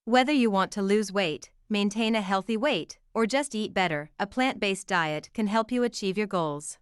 Whether you want to lose weight, maintain a healthy weight, or just eat better, a plant-based diet can help you achieve your goals.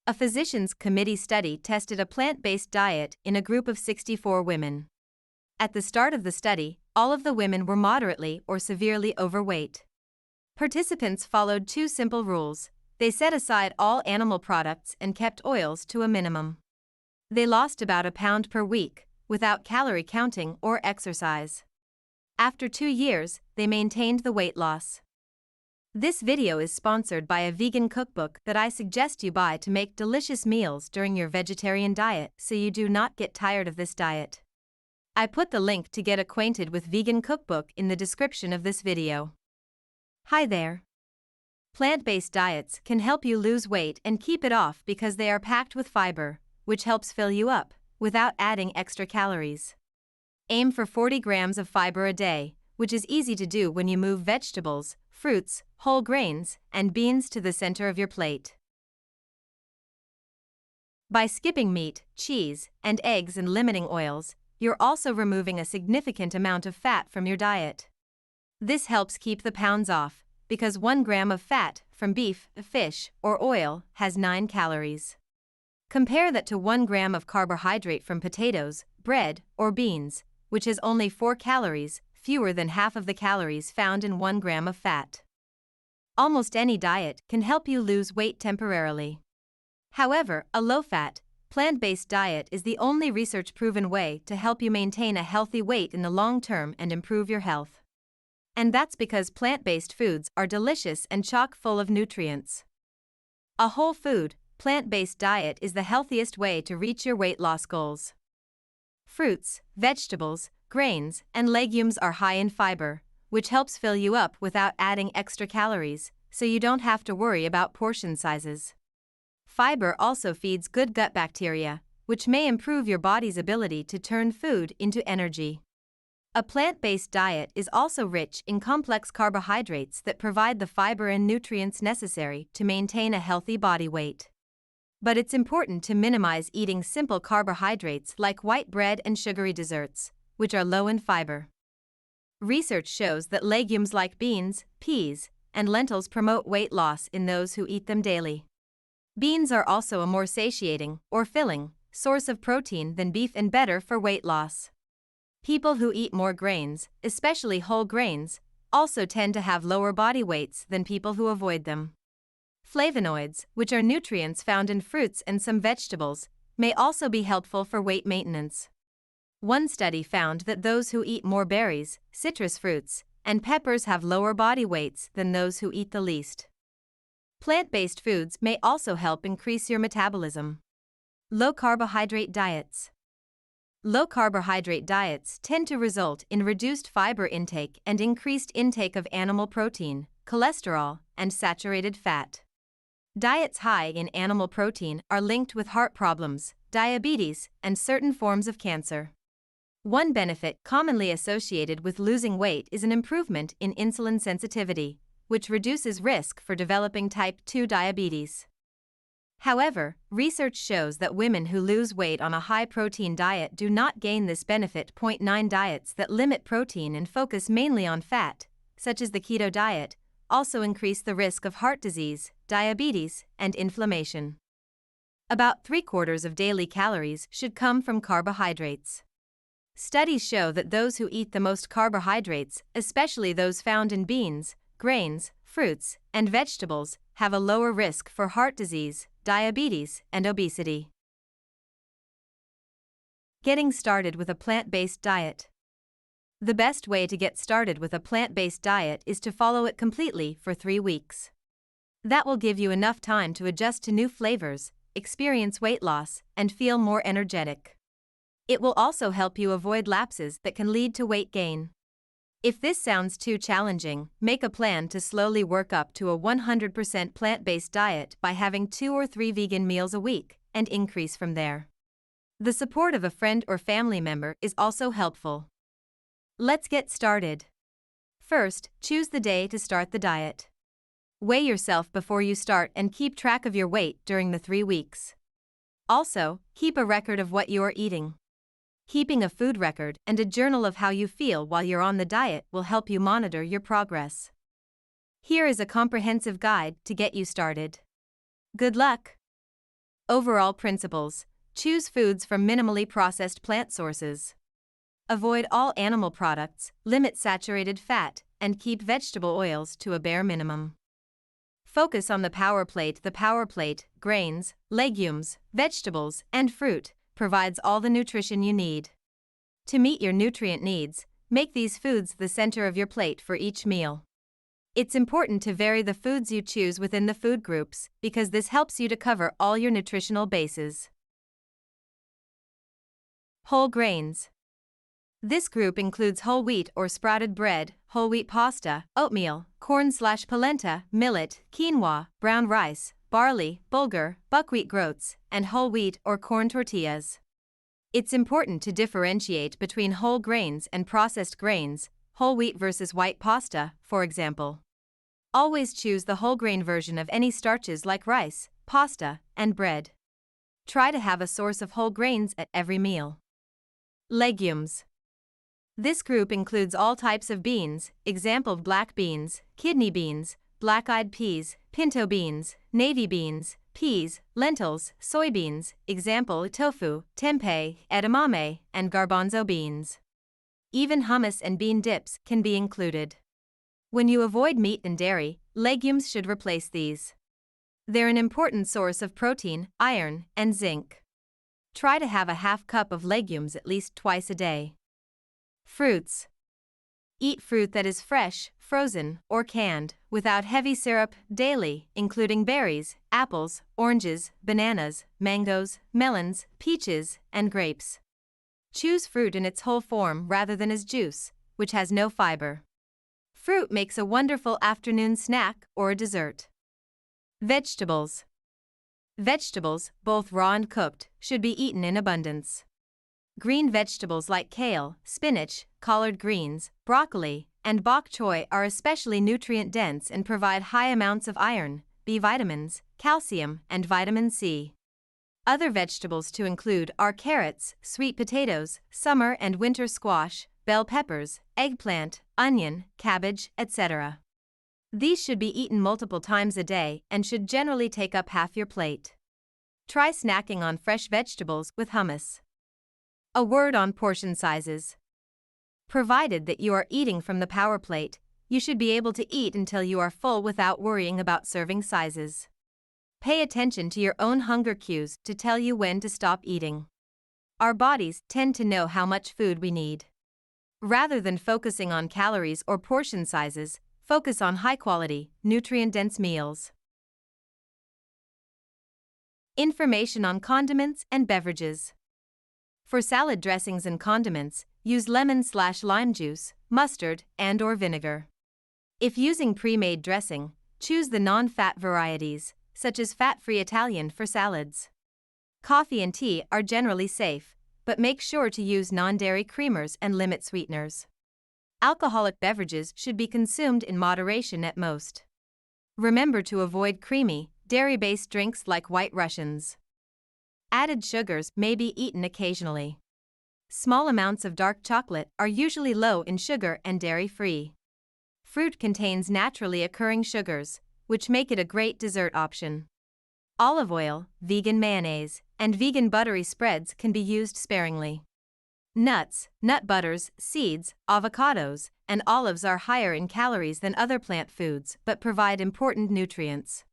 A physicians' committee study tested a plant-based diet in a group of 64 women. At the start of the study, all of the women were moderately or severely overweight. Participants followed two simple rules. They set aside all animal products and kept oils to a minimum. They lost about a pound per week, without calorie counting or exercise. After 2 years, they maintained the weight loss. This video is sponsored by a vegan cookbook that I suggest you buy to make delicious meals during your vegetarian diet so you do not get tired of this diet. I put the link to get acquainted with vegan cookbook in the description of this video. Hi there. Plant-based diets can help you lose weight and keep it off because they are packed with fiber, which helps fill you up, without adding extra calories. Aim for 40 grams of fiber a day, which is easy to do when you move vegetables, fruits, whole grains, and beans to the center of your plate. By skipping meat, cheese, and eggs and limiting oils, you're also removing a significant amount of fat from your diet. This helps keep the pounds off, because 1 gram of fat from beef, fish, or oil has 9 calories. Compare that to 1 gram of carbohydrate from potatoes, bread, or beans, which has only 4 calories, fewer than half of the calories found in 1 gram of fat. Almost any diet can help you lose weight temporarily. However, a low-fat, plant-based diet is the only research-proven way to help you maintain a healthy weight in the long term and improve your health. And that's because plant-based foods are delicious and chock full of nutrients. A whole food, plant-based diet is the healthiest way to reach your weight loss goals. Fruits, vegetables, grains, and legumes are high in fiber, which helps fill you up without adding extra calories, so you don't have to worry about portion sizes. Fiber also feeds good gut bacteria, which may improve your body's ability to turn food into energy. A plant-based diet is also rich in complex carbohydrates that provide the fiber and nutrients necessary to maintain a healthy body weight. But it's important to minimize eating simple carbohydrates like white bread and sugary desserts, which are low in fiber. Research shows that legumes like beans, peas, and lentils promote weight loss in those who eat them daily. Beans are also a more satiating, or filling, source of protein than beef and better for weight loss. People who eat more grains, especially whole grains, also tend to have lower body weights than people who avoid them. Flavonoids, which are nutrients found in fruits and some vegetables, may also be helpful for weight maintenance. One study found that those who eat more berries, citrus fruits, and peppers have lower body weights than those who eat the least. Plant-based foods may also help increase your metabolism. Low-carbohydrate diets. Low-carbohydrate diets tend to result in reduced fiber intake and increased intake of animal protein, cholesterol, and saturated fat. Diets high in animal protein are linked with heart problems, diabetes, and certain forms of cancer. One benefit commonly associated with losing weight is an improvement in insulin sensitivity, which reduces risk for developing type 2 diabetes. However, research shows that women who lose weight on a high-protein diet do not gain this benefit. 9 Diets that limit protein and focus mainly on fat, such as the keto diet, also increase the risk of heart disease, diabetes, and inflammation. About 3/4 of daily calories should come from carbohydrates. Studies show that those who eat the most carbohydrates, especially those found in beans, grains, fruits, and vegetables, have a lower risk for heart disease, diabetes, and obesity. Getting started with a plant-based diet. The best way to get started with a plant-based diet is to follow it completely for 3 weeks. That will give you enough time to adjust to new flavors, experience weight loss, and feel more energetic. It will also help you avoid lapses that can lead to weight gain. If this sounds too challenging, make a plan to slowly work up to a 100% plant-based diet by having 2 or 3 vegan meals a week, and increase from there. The support of a friend or family member is also helpful. Let's get started. First, choose the day to start the diet. Weigh yourself before you start and keep track of your weight during the 3 weeks. Also, keep a record of what you are eating. Keeping a food record and a journal of how you feel while you're on the diet will help you monitor your progress. Here is a comprehensive guide to get you started. Good luck! Overall principles: choose foods from minimally processed plant sources. Avoid all animal products, limit saturated fat, and keep vegetable oils to a bare minimum. Focus on the power plate. The power plate, grains, legumes, vegetables, and fruit, provides all the nutrition you need. To meet your nutrient needs, make these foods the center of your plate for each meal. It's important to vary the foods you choose within the food groups because this helps you to cover all your nutritional bases. Whole grains. This group includes whole wheat or sprouted bread, whole wheat pasta, oatmeal, corn/polenta, millet, quinoa, brown rice, barley, bulgur, buckwheat groats, and whole wheat or corn tortillas. It's important to differentiate between whole grains and processed grains, whole wheat versus white pasta, for example. Always choose the whole grain version of any starches like rice, pasta, and bread. Try to have a source of whole grains at every meal. Legumes. This group includes all types of beans, example black beans, kidney beans, black-eyed peas, pinto beans, navy beans, peas, lentils, soybeans, example tofu, tempeh, edamame, and garbanzo beans. Even hummus and bean dips can be included. When you avoid meat and dairy, legumes should replace these. They're an important source of protein, iron, and zinc. Try to have a half cup of legumes at least twice a day. Fruits. Eat fruit that is fresh, frozen, or canned, without heavy syrup, daily, including berries, apples, oranges, bananas, mangoes, melons, peaches, and grapes. Choose fruit in its whole form rather than as juice, which has no fiber. Fruit makes a wonderful afternoon snack or a dessert. Vegetables. Vegetables, both raw and cooked, should be eaten in abundance. Green vegetables like kale, spinach, collard greens, broccoli, and bok choy are especially nutrient-dense and provide high amounts of iron, B vitamins, calcium, and vitamin C. Other vegetables to include are carrots, sweet potatoes, summer and winter squash, bell peppers, eggplant, onion, cabbage, etc. These should be eaten multiple times a day and should generally take up half your plate. Try snacking on fresh vegetables with hummus. A word on portion sizes. Provided that you are eating from the power plate, you should be able to eat until you are full without worrying about serving sizes. Pay attention to your own hunger cues to tell you when to stop eating. Our bodies tend to know how much food we need. Rather than focusing on calories or portion sizes, focus on high-quality, nutrient-dense meals. Information on condiments and beverages. For salad dressings and condiments, use lemon/lime juice, mustard, and/or vinegar. If using pre-made dressing, choose the non-fat varieties, such as fat-free Italian for salads. Coffee and tea are generally safe, but make sure to use non-dairy creamers and limit sweeteners. Alcoholic beverages should be consumed in moderation at most. Remember to avoid creamy, dairy-based drinks like White Russians. Added sugars may be eaten occasionally. Small amounts of dark chocolate are usually low in sugar and dairy-free. Fruit contains naturally occurring sugars, which make it a great dessert option. Olive oil, vegan mayonnaise, and vegan buttery spreads can be used sparingly. Nuts, nut butters, seeds, avocados, and olives are higher in calories than other plant foods but provide important nutrients.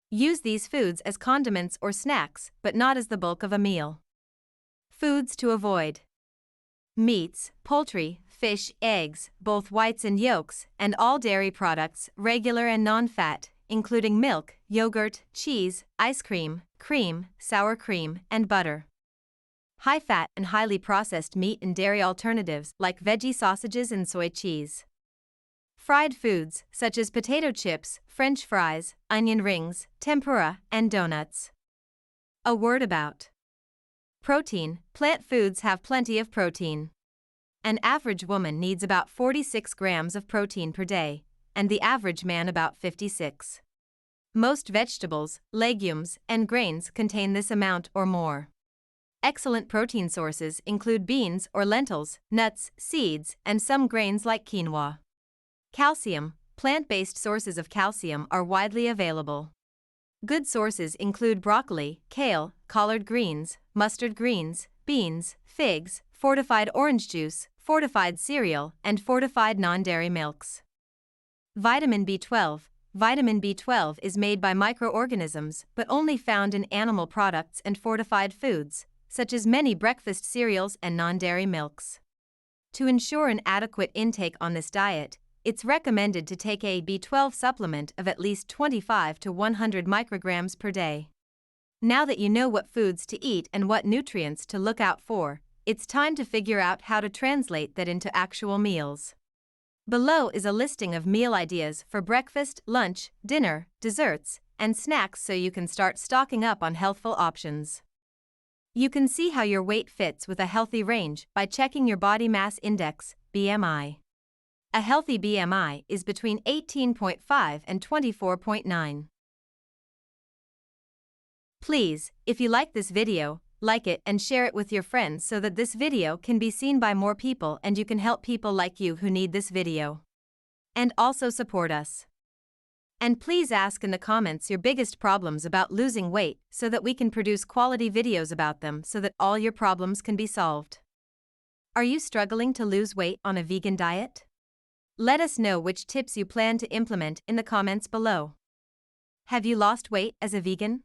Use these foods as condiments or snacks, but not as the bulk of a meal. Foods to avoid. Meats, poultry, fish, eggs, both whites and yolks, and all dairy products, regular and non-fat, including milk, yogurt, cheese, ice cream, cream, sour cream, and butter. High-fat and highly processed meat and dairy alternatives like veggie sausages and soy cheese. Fried foods, such as potato chips, French fries, onion rings, tempura, and donuts. A word about protein. Plant foods have plenty of protein. An average woman needs about 46 grams of protein per day, and the average man about 56. Most vegetables, legumes, and grains contain this amount or more. Excellent protein sources include beans or lentils, nuts, seeds, and some grains like quinoa. Calcium. Plant-based sources of calcium are widely available. Good sources include broccoli, kale, collard greens, mustard greens, beans, figs, fortified orange juice, fortified cereal, and fortified non-dairy milks. Vitamin B12. Vitamin B12 is made by microorganisms but only found in animal products and fortified foods, such as many breakfast cereals and non-dairy milks. To ensure an adequate intake on this diet, it's recommended to take a B12 supplement of at least 25 to 100 micrograms per day. Now that you know what foods to eat and what nutrients to look out for, it's time to figure out how to translate that into actual meals. Below is a listing of meal ideas for breakfast, lunch, dinner, desserts, and snacks so you can start stocking up on healthful options. You can see how your weight fits with a healthy range by checking your body mass index, BMI. A healthy BMI is between 18.5 and 24.9. Please, if you like this video, like it and share it with your friends so that this video can be seen by more people and you can help people like you who need this video. And also support us. And please ask in the comments your biggest problems about losing weight so that we can produce quality videos about them so that all your problems can be solved. Are you struggling to lose weight on a vegan diet? Let us know which tips you plan to implement in the comments below. Have you lost weight as a vegan?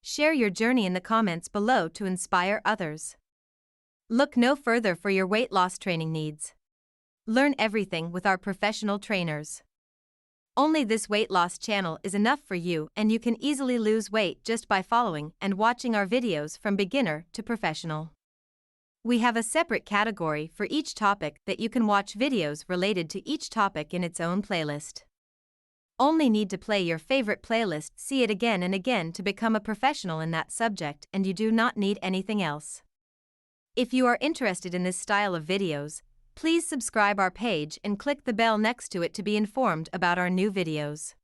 Share your journey in the comments below to inspire others. Look no further for your weight loss training needs. Learn everything with our professional trainers. Only this weight loss channel is enough for you and you can easily lose weight just by following and watching our videos from beginner to professional. We have a separate category for each topic that you can watch videos related to each topic in its own playlist. Only need to play your favorite playlist, see it again and again to become a professional in that subject, and you do not need anything else. If you are interested in this style of videos, please subscribe our page and click the bell next to it to be informed about our new videos.